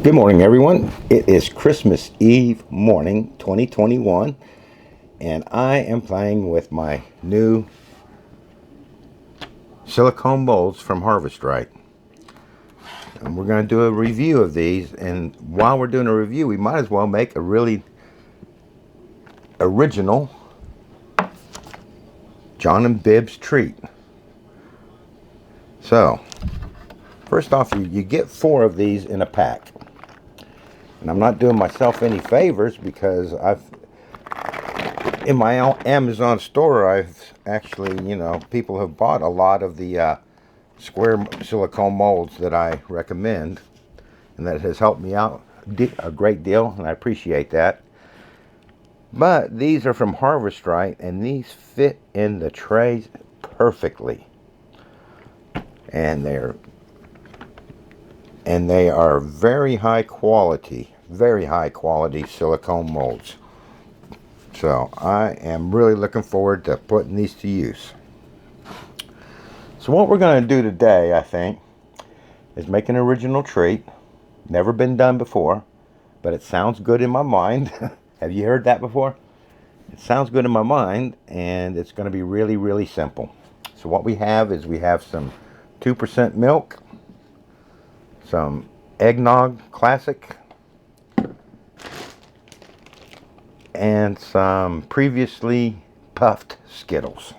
Good morning, everyone. It is Christmas Eve morning 2021, and I am playing with my new silicone molds from Harvest Right. And we're going to do a review of these, and while we're doing a review, we might as well make a really original John and Bib's treat. So, first off, you get 4 of these in a pack. And I'm not doing myself any favors because in my Amazon store, I've actually, people have bought a lot of the square silicone molds that I recommend. And that has helped me out a great deal, and I appreciate that. But these are from Harvest Right, and these fit in the trays perfectly. And they are very high quality silicone molds. So I am really looking forward to putting these to use. So what we're going to do today, I think, is make an original treat. Never been done before, but it sounds good in my mind. Have you heard that before? It sounds good in my mind, and it's going to be really, really simple. So what we have is some 2% milk, some Eggnog Classic, and some previously puffed Skittles.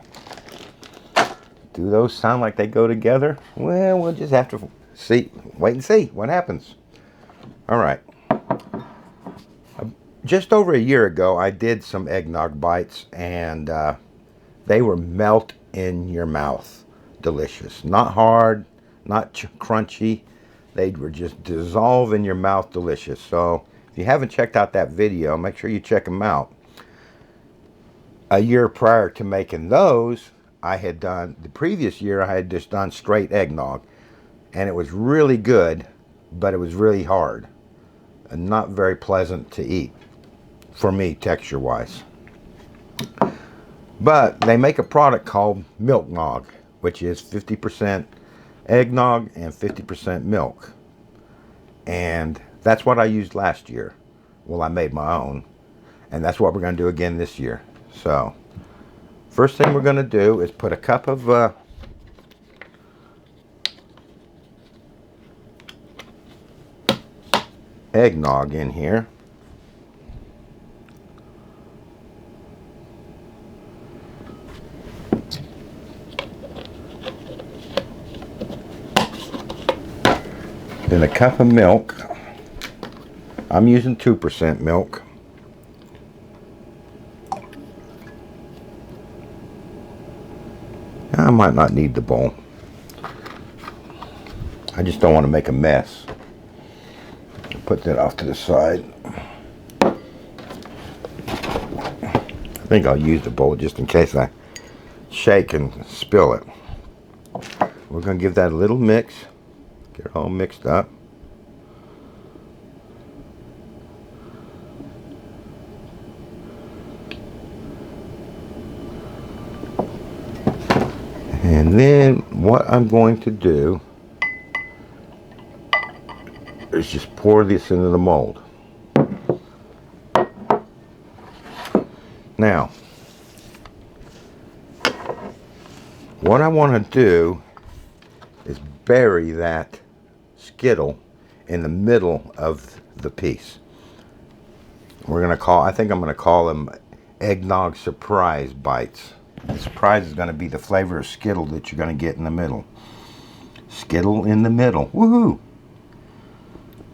Do those sound like they go together? Well, we'll just have to wait and see what happens. All right. Just over a year ago, I did some eggnog bites, and they were melt in your mouth. Delicious. Not hard, not crunchy. They were just dissolve in your mouth, delicious. So if you haven't checked out that video, make sure you check them out. A year prior to making those, the previous year I had just done straight eggnog. And it was really good, but it was really hard. And not very pleasant to eat, for me, texture-wise. But they make a product called Milknog, which is 50% eggnog and 50% milk. And that's what I used last year. Well, I made my own. And that's what we're going to do again this year. So, first thing we're going to do is put a cup of eggnog in here. Then a cup of milk. I'm using 2% milk. I might not need the bowl. I just don't want to make a mess. Put that off to the side. I think I'll use the bowl just in case I shake and spill it. We're going to give that a little mix. Get it all mixed up. And then what I'm going to do is just pour this into the mold. Now, what I want to do is bury that Skittle in the middle of the piece. I think I'm going to call them Eggnog Surprise Bites. The surprise is going to be the flavor of Skittle that you're going to get in the middle. Skittle in the middle. Woohoo!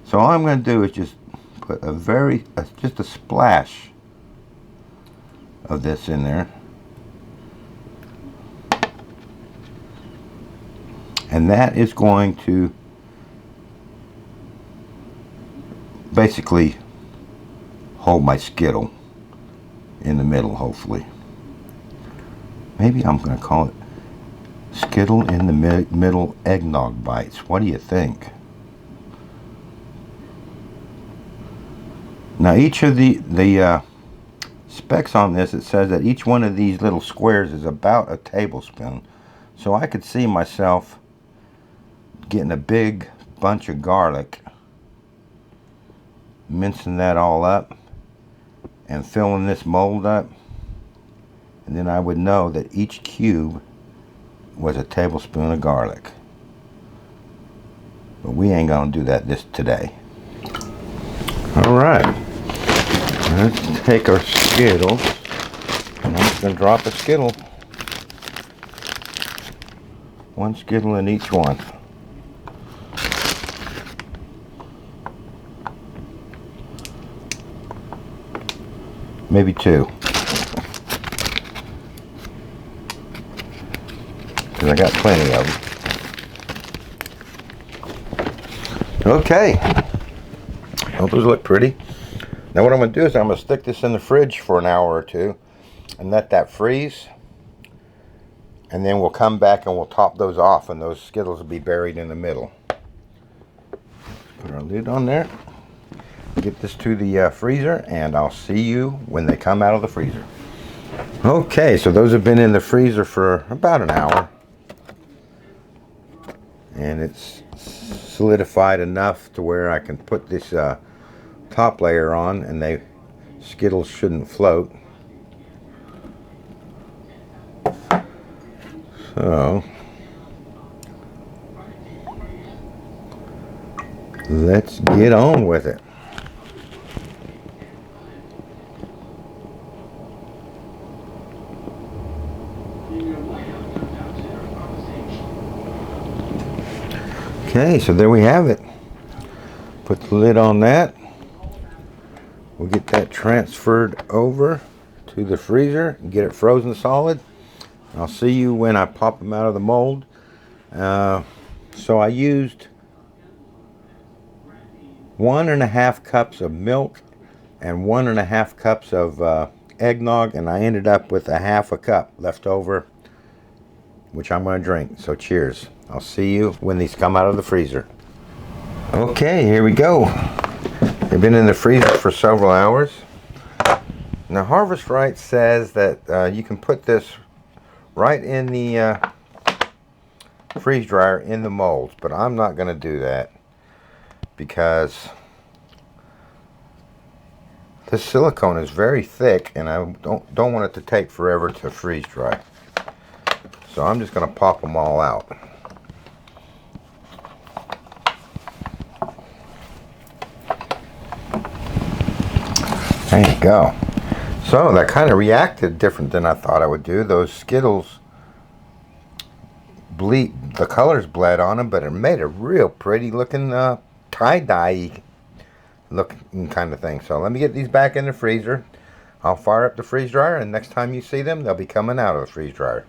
So all I'm going to do is just put just a splash of this in there. And that is going to basically hold my Skittle in the middle, hopefully. Maybe I'm going to call it Skittle in the Middle Eggnog Bites. What do you think? Now each of the specs on this, it says that each one of these little squares is about a tablespoon. So I could see myself getting a big bunch of garlic mincing that all up and filling this mold up, and then I would know that each cube was a tablespoon of garlic. But we ain't gonna do that today. Alright, let's take our Skittles, and I'm just gonna drop a Skittle. One Skittle in each one. Maybe two. Because I got plenty of them. Okay. Well, those look pretty. Now what I'm going to do is I'm going to stick this in the fridge for an hour or two and let that freeze. And then we'll come back and we'll top those off, and those Skittles will be buried in the middle. Put our lid on there. Get this to the freezer, and I'll see you when they come out of the freezer. Okay, so those have been in the freezer for about an hour, and it's solidified enough to where I can put this top layer on, and Skittles shouldn't float. So let's get on with it. Okay, so there we have it. Put the lid on that. We'll get that transferred over to the freezer and get it frozen solid. I'll see you when I pop them out of the mold. So I used 1.5 cups of milk and 1.5 cups of eggnog, and I ended up with 1/2 cup left over, which I'm going to drink. So cheers. I'll see you when these come out of the freezer. Okay, here we go. They've been in the freezer for several hours. Now Harvest Right says that you can put this right in the freeze dryer in the molds, but I'm not going to do that because this silicone is very thick and I don't want it to take forever to freeze dry. So I'm just going to pop them all out. There you go. So that kind of reacted different than I thought I would do. Those Skittles the colors bled on them, but it made a real pretty looking tie-dye looking kind of thing. So let me get these back in the freezer. I'll fire up the freeze dryer, and next time you see them, they'll be coming out of the freeze dryer.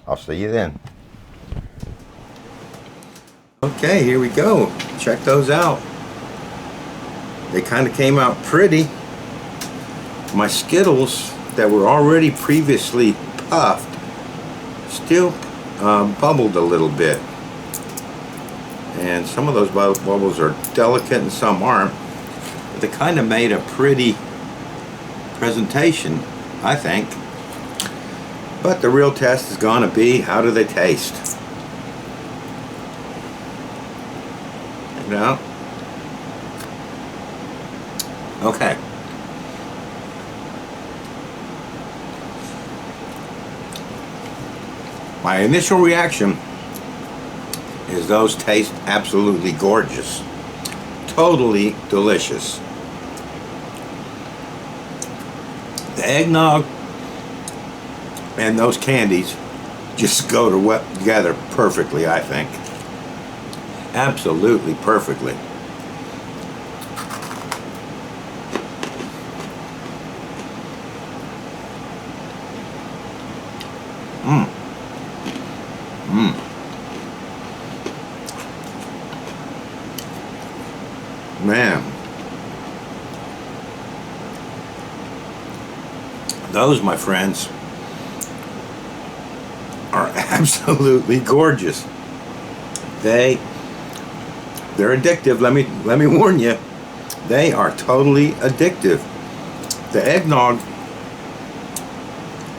I'll see you then. Okay, here we go. Check those out. They kind of came out pretty. My Skittles that were already previously puffed still bubbled a little bit, and some of those bubbles are delicate and some aren't, but they kind of made a pretty presentation, I think. But the real test is going to be, how do they taste? You know? Okay. My initial reaction is those taste absolutely gorgeous. Totally delicious. The eggnog and those candies just go together perfectly, I think. Absolutely perfectly. Man, those, my friends, are absolutely gorgeous. They're addictive. Let me warn you, they are totally addictive. The eggnog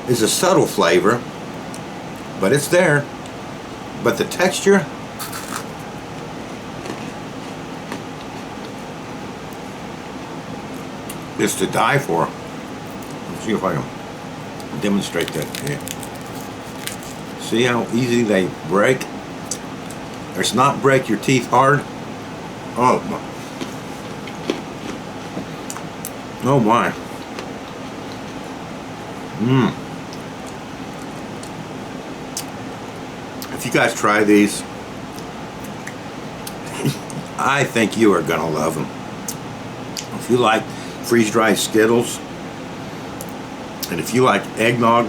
is a subtle flavor, but it's there. But the texture, It's to die for. Let's see if I can demonstrate that to you. See how easy they break? It's not break your teeth hard. Oh my. Oh my. If you guys try these, I think you are gonna love them. If you like freeze-dried Skittles, and if you like eggnog,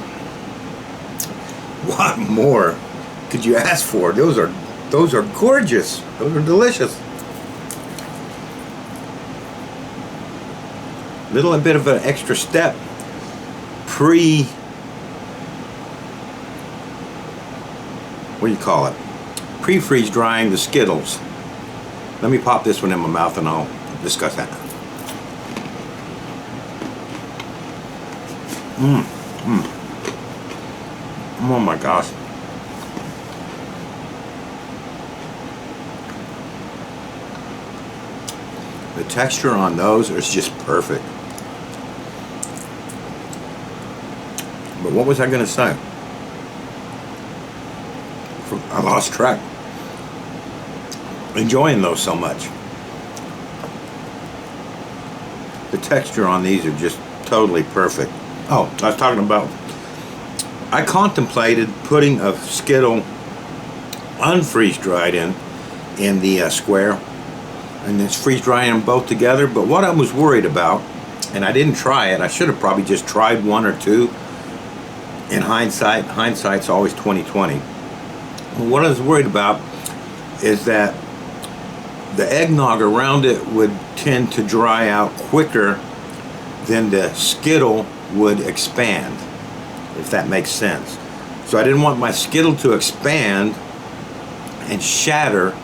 what more could you ask for? Those are gorgeous. Those are delicious. Little bit of an extra step what do you call it? Pre-freeze drying the Skittles. Let me pop this one in my mouth and I'll discuss that. Oh my gosh. The texture on those is just perfect. But what was I going to say? I lost track. Enjoying those so much. The texture on these are just totally perfect. Oh, I was talking about, I contemplated putting a Skittle unfreeze dried in the square, and it's freeze drying them both together. But what I was worried about, and I didn't try it, I should have probably just tried one or two. In hindsight's always 20/20. What I was worried about is that the eggnog around it would tend to dry out quicker than the Skittle would expand, if that makes sense. So I didn't want my Skittle to expand and shatter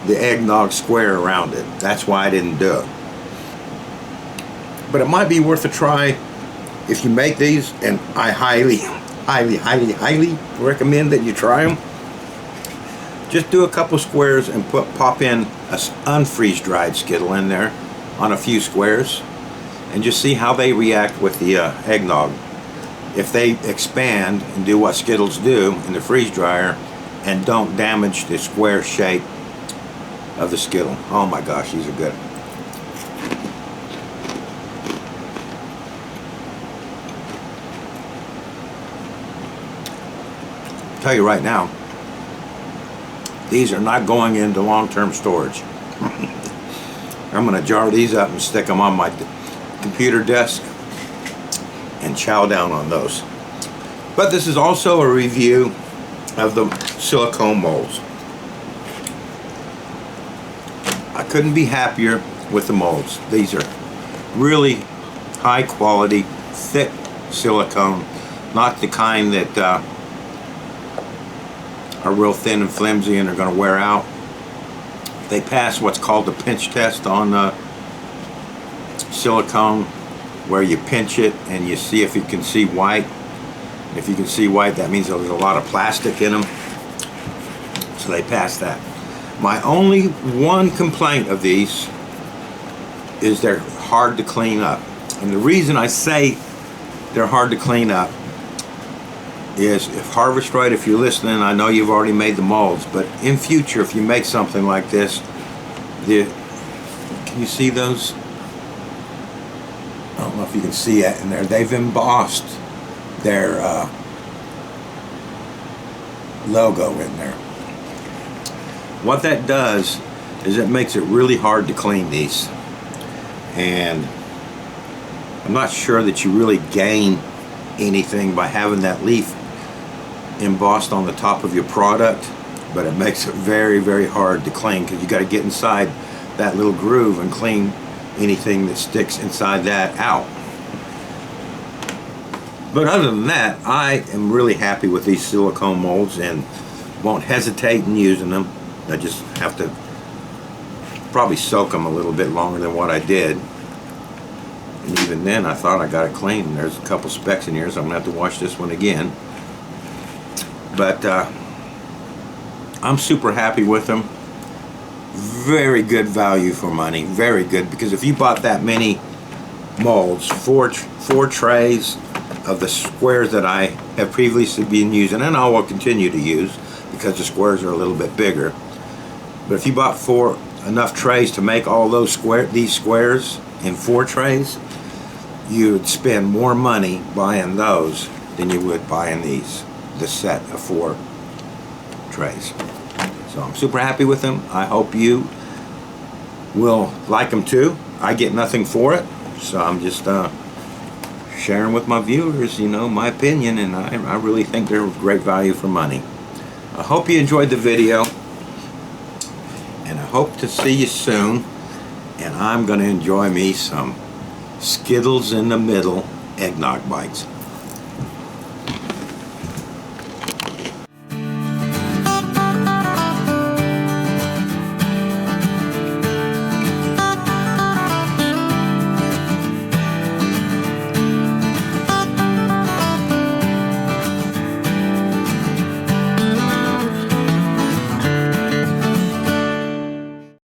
the eggnog square around it. That's why I didn't do it. But it might be worth a try if you make these, and I highly recommend that you try them. Just do a couple squares and pop in a unfreeze dried Skittle in there on a few squares, and just see how they react with the eggnog. If they expand and do what Skittles do in the freeze dryer and don't damage the square shape of the Skittle. Oh my gosh, these are good. I'll tell you right now, these are not going into long-term storage. I'm going to jar these up and stick them on my computer desk and chow down on those. But this is also a review of the silicone molds. I couldn't be happier with the molds. These are really high quality, thick silicone, not the kind that are real thin and flimsy and are going to wear out. They pass what's called the pinch test on silicone, where you pinch it and you see if you can see white. If you can see white, that means there's a lot of plastic in them. So they pass that. My only one complaint of these is they're hard to clean up. And the reason I say they're hard to clean up is, if HarvestRight, if you're listening, I know you've already made the molds, but in future, if you make something like this, can you see those? I don't know if you can see it in there. They've embossed their logo in there. What that does is it makes it really hard to clean these, and I'm not sure that you really gain anything by having that leaf embossed on the top of your product, but it makes it very, very hard to clean, because you got to get inside that little groove and clean anything that sticks inside that out. But other than that, I am really happy with these silicone molds and won't hesitate in using them. I just have to probably soak them a little bit longer than what I did. And even then, I thought I got it clean. There's a couple specks in here, so I'm going to have to wash this one again. But I'm super happy with them. Very good value for money. Very good, because if you bought that many molds, four trays of the squares that I have previously been using, and I will continue to use because the squares are a little bit bigger. But if you bought enough trays to make all these squares in 4 trays, you would spend more money buying those than you would buying this set of 4 trays. So I'm super happy with them. I hope you will like them too. I get nothing for it, so I'm just sharing with my viewers, you know, my opinion, and I really think they're great value for money. I hope you enjoyed the video, and I hope to see you soon. And I'm going to enjoy me some Skittles in the middle eggnog bites.